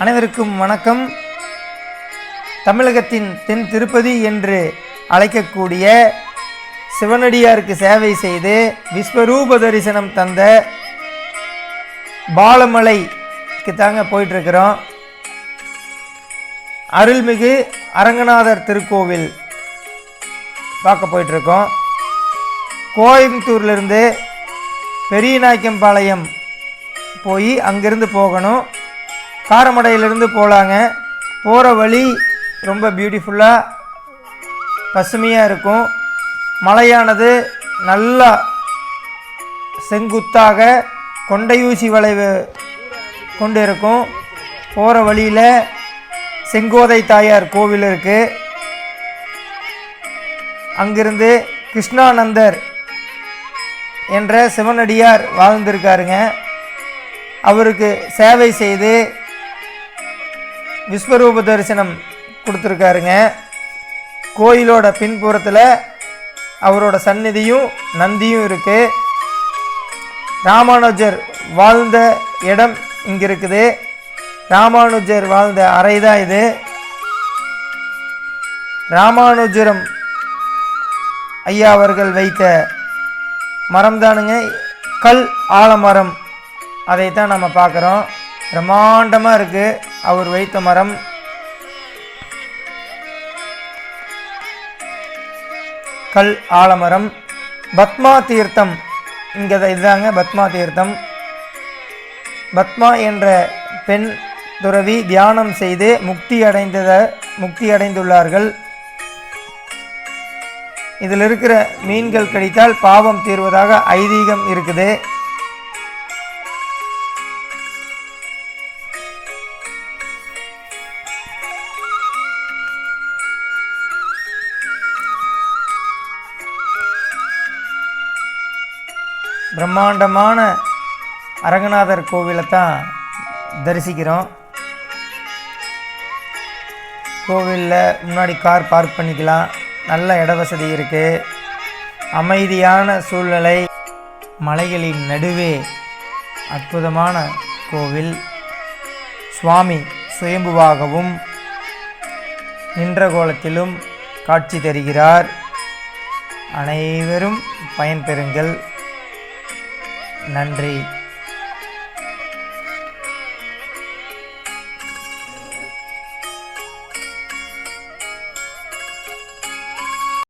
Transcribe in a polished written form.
அனைவருக்கும் வணக்கம். தமிழகத்தின் தென் திருப்பதி என்று அழைக்கக்கூடிய சிவனடியாருக்கு சேவை செய்து விஸ்வரூப தரிசனம் தந்த பாலமலைக்கு தாங்க போயிட்டுருக்கிறோம். அருள்மிகு அரங்கநாதர் திருக்கோவில் பார்க்க போயிட்டுருக்கோம். கோயம்புத்தூர்லேருந்து பெரியநாயக்கம்பாளையம் போய் அங்கேருந்து போகணும். காரமடையிலிருந்து போகலாங்க. போகிற வழி ரொம்ப பியூட்டிஃபுல்லாக பசுமையாக இருக்கும். மலையானது நல்லா செங்குத்தாக கொண்டையூசி வளைவு கொண்டு இருக்கும். போகிற வழியில் செங்கோதை தாயார் கோவில் இருக்குது. அங்கிருந்து கிருஷ்ணானந்தர் என்ற சிவனடியார் வாழ்ந்திருக்காருங்க. அவருக்கு சேவை செய்து விஸ்வரூப தரிசனம் கொடுத்துருக்காருங்க. கோயிலோட பின்புறத்தில் அவரோட சந்நிதியும் நந்தியும் இருக்குது. ராமானுஜர் வாழ்ந்த இடம் இங்கே இருக்குது. ராமானுஜர் வாழ்ந்த அறை தான் இது. ராமானுஜரம் ஐயா அவர்கள் வைத்த மரம் தானுங்க, கல் ஆலமரம். அதைத்தான் நம்ம பார்க்குறோம். பிரம்மாண்டமாக இருக்குது அவர் வைத்த மரம். கல் ஆலமரம். பத்மா தீர்த்தம் இங்கே இதுதாங்க பத்மா தீர்த்தம். பத்மா என்ற பெண் துறவி தியானம் செய்து முக்தி அடைந்துள்ளார்கள். இதில் இருக்கிற மீன்கள் கடித்தால் பாவம் தீர்வதாக ஐதீகம் இருக்குது. பிரம்மாண்டமான அரங்கநாதர் கோவிலை தான் தரிசிக்கிறோம். கோவிலில் முன்னாடி கார் பார்க் பண்ணிக்கலாம். நல்ல இட வசதி இருக்குது. அமைதியான சூழ்நிலை. மலைகளின் நடுவே அற்புதமான கோவில். சுவாமி சுயம்புவாகவும் நின்ற கோலத்திலும் காட்சி தருகிறார். அனைவரும் பயன்பெறுங்கள். நன்றி.